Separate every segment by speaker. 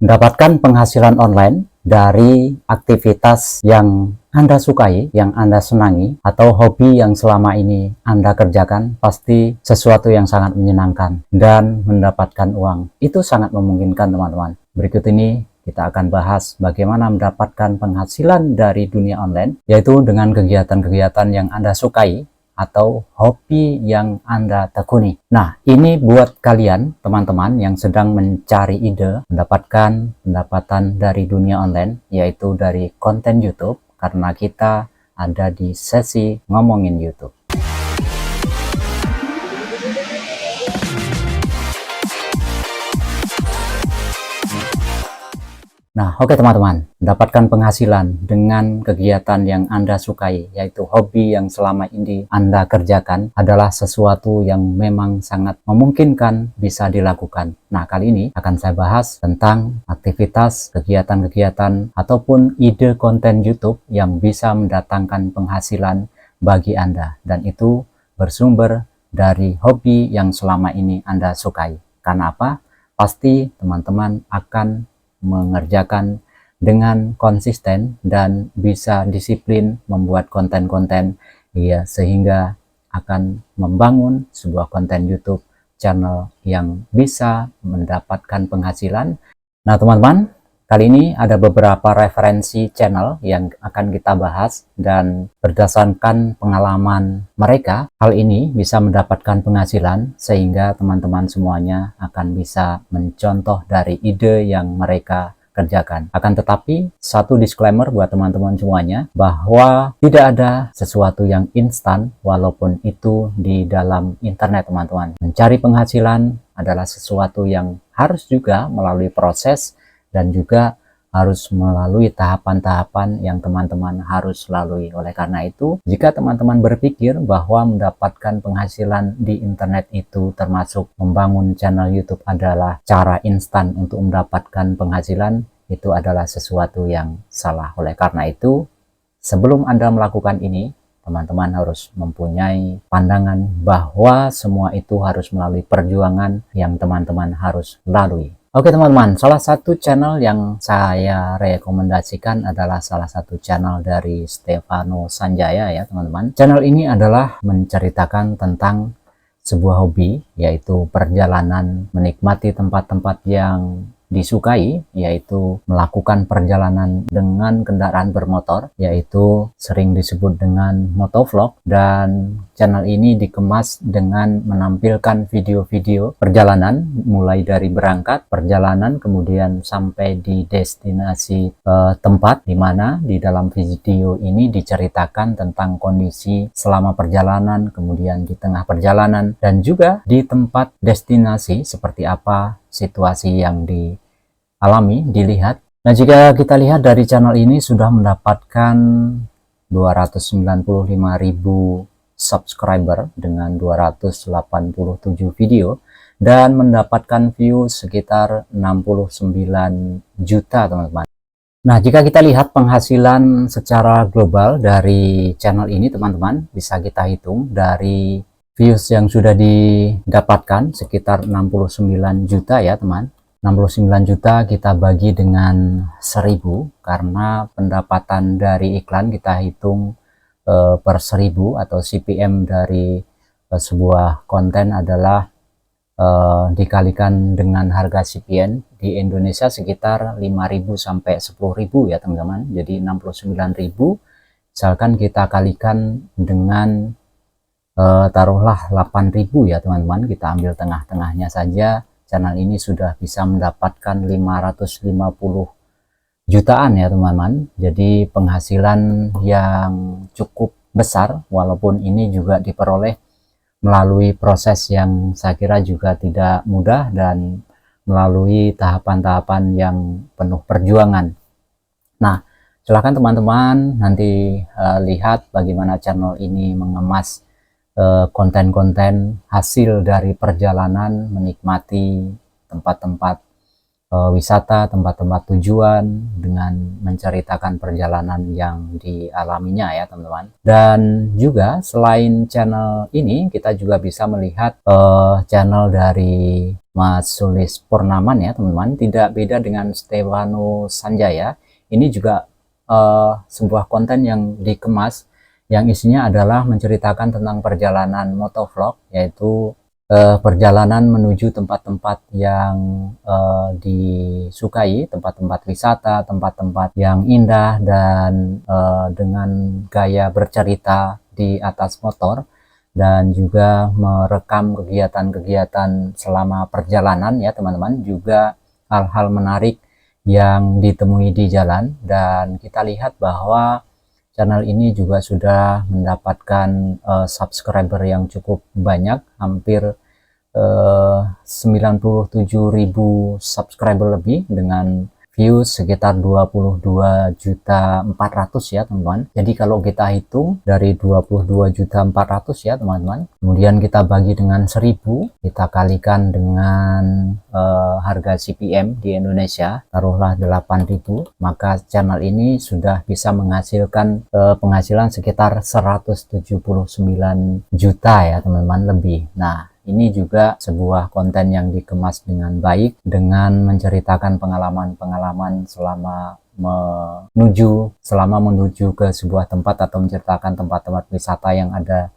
Speaker 1: Mendapatkan penghasilan online dari aktivitas yang Anda sukai, yang Anda senangi, atau hobi yang selama ini Anda kerjakan, pasti sesuatu yang sangat menyenangkan dan mendapatkan uang. Itu sangat memungkinkan, teman-teman. Berikut ini kita akan bahas bagaimana mendapatkan penghasilan dari dunia online, yaitu dengan kegiatan-kegiatan yang Anda sukai atau hobi yang Anda tekuni. Nah, ini buat kalian teman-teman yang sedang mencari ide mendapatkan pendapatan dari dunia online, yaitu dari konten YouTube, karena kita ada di sesi ngomongin YouTube. Nah, oke teman-teman, mendapatkan penghasilan dengan kegiatan yang Anda sukai, yaitu hobi yang selama ini Anda kerjakan, adalah sesuatu yang memang sangat memungkinkan bisa dilakukan. Nah, kali ini akan saya bahas tentang aktivitas, kegiatan-kegiatan, ataupun ide konten YouTube yang bisa mendatangkan penghasilan bagi Anda. Dan itu bersumber dari hobi yang selama ini Anda sukai. Karena apa? Pasti teman-teman akan mengerjakan dengan konsisten dan bisa disiplin membuat konten-konten ya, sehingga akan membangun sebuah konten YouTube channel yang bisa mendapatkan penghasilan. Nah teman-teman, kali ini ada beberapa referensi channel yang akan kita bahas, dan berdasarkan pengalaman mereka, hal ini bisa mendapatkan penghasilan sehingga teman-teman semuanya akan bisa mencontoh dari ide yang mereka kerjakan. Akan tetapi, satu disclaimer buat teman-teman semuanya, bahwa tidak ada sesuatu yang instan walaupun itu di dalam internet, teman-teman. Mencari penghasilan adalah sesuatu yang harus juga melalui proses dan juga harus melalui tahapan-tahapan yang teman-teman harus lalui. Oleh karena itu, jika teman-teman berpikir bahwa mendapatkan penghasilan di internet itu termasuk membangun channel YouTube adalah cara instan untuk mendapatkan penghasilan, itu adalah sesuatu yang salah. Oleh karena itu, sebelum Anda melakukan ini, teman-teman harus mempunyai pandangan bahwa semua itu harus melalui perjuangan yang teman-teman harus lalui. Oke teman-teman, salah satu channel yang saya rekomendasikan adalah salah satu channel dari Stefano Sanjaya ya teman-teman. Channel ini adalah menceritakan tentang sebuah hobi, yaitu perjalanan, menikmati tempat-tempat yang disukai, yaitu melakukan perjalanan dengan kendaraan bermotor, yaitu sering disebut dengan motovlog. Dan channel ini dikemas dengan menampilkan video-video perjalanan, mulai dari berangkat perjalanan kemudian sampai di destinasi tempat, di mana di dalam video ini diceritakan tentang kondisi selama perjalanan, kemudian di tengah perjalanan, dan juga di tempat destinasi seperti apa situasi yang dialami, dilihat. Nah, jika kita lihat dari channel ini sudah mendapatkan 295.000 subscriber dengan 287 video dan mendapatkan view sekitar 69 juta teman-teman. Nah, jika kita lihat penghasilan secara global dari channel ini teman-teman, bisa kita hitung dari views yang sudah didapatkan sekitar 69 juta ya teman. 69 juta kita bagi dengan 1000, karena pendapatan dari iklan kita hitung per 1000 atau CPM dari sebuah konten adalah dikalikan dengan harga CPM di Indonesia sekitar 5.000 sampai 10.000 ya teman-teman. Jadi 69.000 misalkan kita kalikan dengan taruhlah 8.000 ya teman-teman, kita ambil tengah-tengahnya saja, channel ini sudah bisa mendapatkan 550 jutaan ya teman-teman. Jadi penghasilan yang cukup besar, walaupun ini juga diperoleh melalui proses yang saya kira juga tidak mudah dan melalui tahapan-tahapan yang penuh perjuangan. Nah, silahkan teman-teman nanti lihat bagaimana channel ini mengemas konten-konten hasil dari perjalanan menikmati tempat-tempat wisata, tempat-tempat tujuan dengan menceritakan perjalanan yang dialaminya ya teman-teman. Dan juga selain channel ini kita juga bisa melihat channel dari Mas Sulis Purnaman ya teman-teman. Tidak beda dengan Stefano Sanjaya, ini juga sebuah konten yang dikemas yang isinya adalah menceritakan tentang perjalanan motovlog, yaitu perjalanan menuju tempat-tempat yang disukai, tempat-tempat wisata, tempat-tempat yang indah, dan dengan gaya bercerita di atas motor, dan juga merekam kegiatan-kegiatan selama perjalanan ya teman-teman, juga hal-hal menarik yang ditemui di jalan. Dan kita lihat bahwa channel ini juga sudah mendapatkan subscriber yang cukup banyak, hampir 97.000 subscriber lebih, dengan views sekitar 22.400.000 ya teman-teman. Jadi kalau kita hitung dari 22.400.000 ya teman-teman, kemudian kita bagi dengan 1000, kita kalikan dengan harga CPM di Indonesia, taruhlah 8.000, maka channel ini sudah bisa menghasilkan penghasilan sekitar 179 juta ya teman-teman lebih. Nah, ini juga sebuah konten yang dikemas dengan baik, dengan menceritakan pengalaman-pengalaman selama menuju ke sebuah tempat, atau menceritakan tempat-tempat wisata yang ada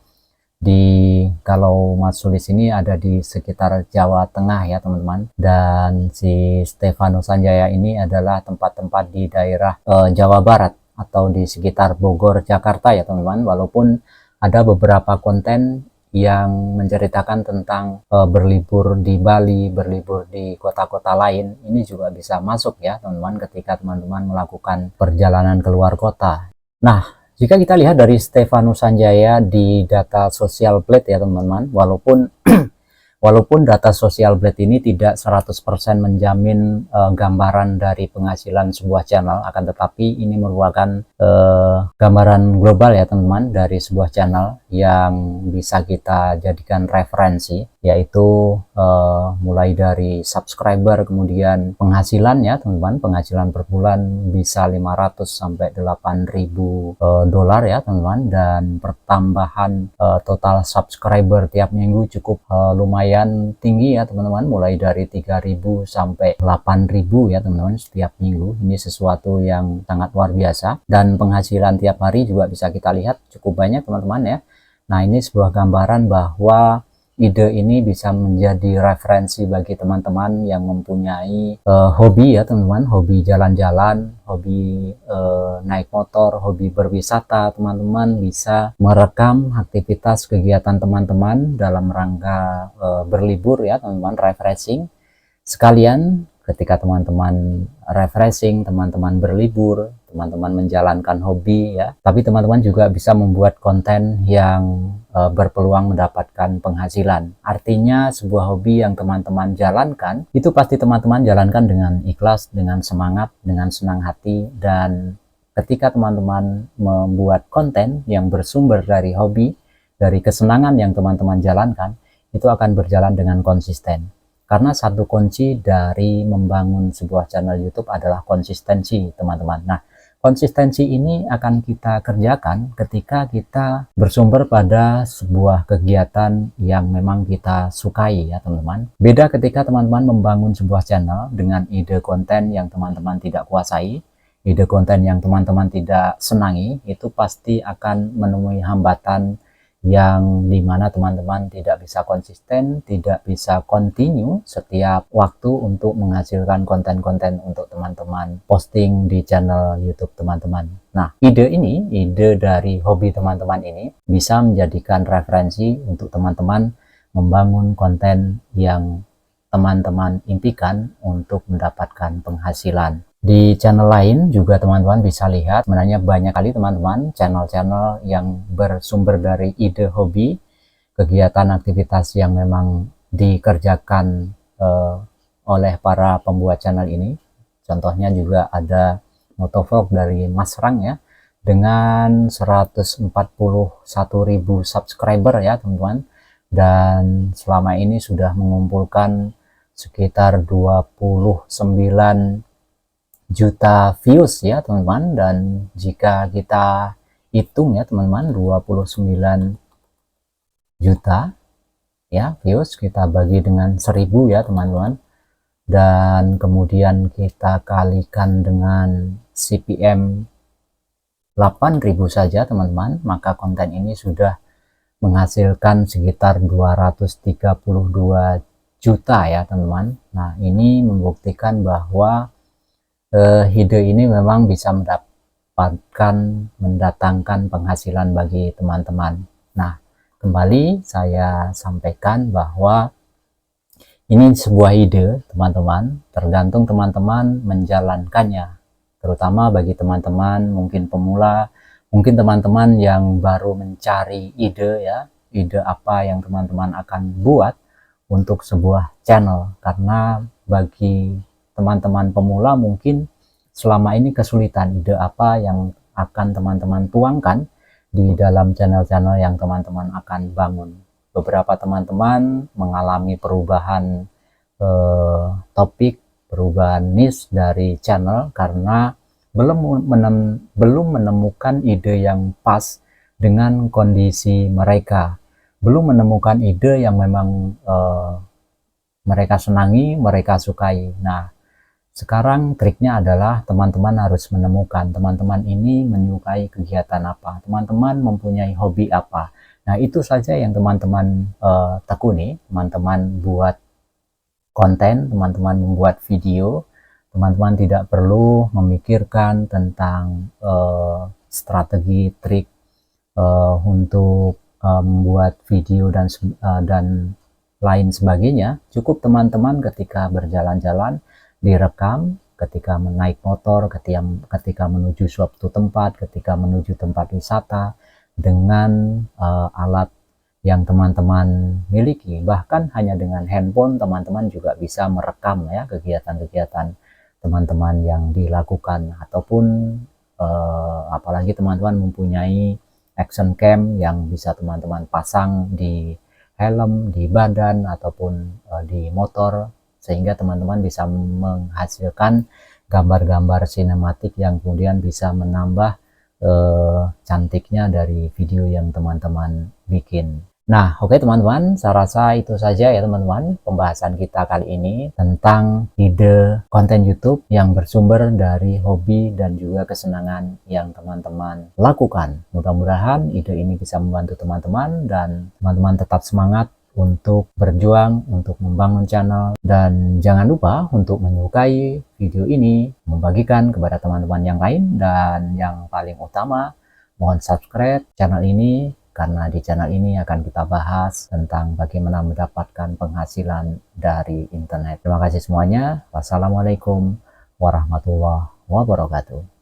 Speaker 1: di, kalau Mas Sulis ini ada di sekitar Jawa Tengah ya teman-teman, dan si Stefano Sanjaya ini adalah tempat-tempat di daerah Jawa Barat atau di sekitar Bogor, Jakarta ya teman-teman. Walaupun ada beberapa konten yang menceritakan tentang berlibur di Bali, berlibur di kota-kota lain, ini juga bisa masuk ya teman-teman ketika teman-teman melakukan perjalanan keluar kota. Nah, jika kita lihat dari Stefano Sanjaya di data Social Blade ya teman-teman, walaupun data Social Blade ini tidak 100% menjamin gambaran dari penghasilan sebuah channel, akan tetapi ini merupakan gambaran global ya teman-teman dari sebuah channel yang bisa kita jadikan referensi, yaitu mulai dari subscriber, kemudian penghasilan ya teman-teman, penghasilan per bulan bisa 500 sampai 8.000 dolar ya teman-teman, dan pertambahan total subscriber tiap minggu cukup lumayan tinggi ya teman-teman, mulai dari 3.000 sampai 8.000 ya teman-teman setiap minggu. Ini sesuatu yang sangat luar biasa, dan penghasilan tiap hari juga bisa kita lihat cukup banyak teman-teman ya. Nah, ini sebuah gambaran bahwa ide ini bisa menjadi referensi bagi teman-teman yang mempunyai hobi ya teman-teman, hobi jalan-jalan, hobi naik motor, hobi berwisata. Teman-teman bisa merekam aktivitas kegiatan teman-teman dalam rangka berlibur ya teman-teman, refreshing. Sekalian ketika teman-teman refreshing, teman-teman berlibur, teman-teman menjalankan hobi ya, tapi teman-teman juga bisa membuat konten yang berpeluang mendapatkan penghasilan. Artinya sebuah hobi yang teman-teman jalankan, itu pasti teman-teman jalankan dengan ikhlas, dengan semangat, dengan senang hati. Dan ketika teman-teman membuat konten yang bersumber dari hobi, dari kesenangan yang teman-teman jalankan, itu akan berjalan dengan konsisten. Karena satu kunci dari membangun sebuah channel YouTube adalah konsistensi teman-teman. Nah, konsistensi ini akan kita kerjakan ketika kita bersumber pada sebuah kegiatan yang memang kita sukai ya teman-teman. Beda ketika teman-teman membangun sebuah channel dengan ide konten yang teman-teman tidak kuasai, ide konten yang teman-teman tidak senangi, itu pasti akan menemui hambatan yang dimana teman-teman tidak bisa konsisten, tidak bisa continue setiap waktu untuk menghasilkan konten-konten untuk teman-teman posting di channel YouTube teman-teman. Nah, ide dari hobi teman-teman ini bisa menjadikan referensi untuk teman-teman membangun konten yang teman-teman impikan untuk mendapatkan penghasilan. Di channel lain juga teman-teman bisa lihat, sebenarnya banyak kali teman-teman channel-channel yang bersumber dari ide hobi, kegiatan aktivitas yang memang dikerjakan oleh para pembuat channel ini. Contohnya juga ada motovlog dari Mas Rang ya, dengan 141.000 subscriber ya teman-teman, dan selama ini sudah mengumpulkan sekitar 29 juta views ya teman-teman. Dan jika kita hitung ya teman-teman, 29 juta ya views kita bagi dengan 1000 ya teman-teman, dan kemudian kita kalikan dengan CPM 8.000 saja teman-teman, maka konten ini sudah menghasilkan sekitar 232 juta ya teman-teman. Nah, ini membuktikan bahwa ide ini memang bisa mendatangkan penghasilan bagi teman-teman. Nah, kembali saya sampaikan bahwa ini sebuah ide teman-teman, tergantung teman-teman menjalankannya. Terutama bagi teman-teman mungkin pemula, mungkin teman-teman yang baru mencari ide ya, ide apa yang teman-teman akan buat untuk sebuah channel. Karena bagi teman-teman pemula mungkin selama ini kesulitan ide apa yang akan teman-teman tuangkan di dalam channel-channel yang teman-teman akan bangun. Beberapa teman-teman mengalami perubahan topik, perubahan niche dari channel karena belum menemukan ide yang pas dengan kondisi mereka, belum menemukan ide yang memang mereka senangi, mereka sukai. Nah, sekarang triknya adalah teman-teman harus menemukan teman-teman ini menyukai kegiatan apa, teman-teman mempunyai hobi apa. Nah, itu saja yang teman-teman tekuni. Teman-teman buat konten, teman-teman membuat video, teman-teman tidak perlu memikirkan tentang strategi, trik untuk membuat video dan lain sebagainya. Cukup teman-teman ketika berjalan-jalan direkam, ketika menaik motor, ketika menuju suatu tempat, ketika menuju tempat wisata, dengan alat yang teman-teman miliki. Bahkan hanya dengan handphone teman-teman juga bisa merekam ya kegiatan-kegiatan teman-teman yang dilakukan, ataupun apalagi teman-teman mempunyai action cam yang bisa teman-teman pasang di helm, di badan, ataupun di motor, sehingga teman-teman bisa menghasilkan gambar-gambar sinematik yang kemudian bisa menambah cantiknya dari video yang teman-teman bikin. Nah, oke teman-teman, saya rasa itu saja ya teman-teman pembahasan kita kali ini tentang ide konten YouTube yang bersumber dari hobi dan juga kesenangan yang teman-teman lakukan. Mudah-mudahan ide ini bisa membantu teman-teman dan teman-teman tetap semangat untuk berjuang, untuk membangun channel, dan jangan lupa untuk menyukai video ini, membagikan kepada teman-teman yang lain, dan yang paling utama, mohon subscribe channel ini, karena di channel ini akan kita bahas tentang bagaimana mendapatkan penghasilan dari internet. Terima kasih semuanya. Wassalamualaikum warahmatullahi wabarakatuh.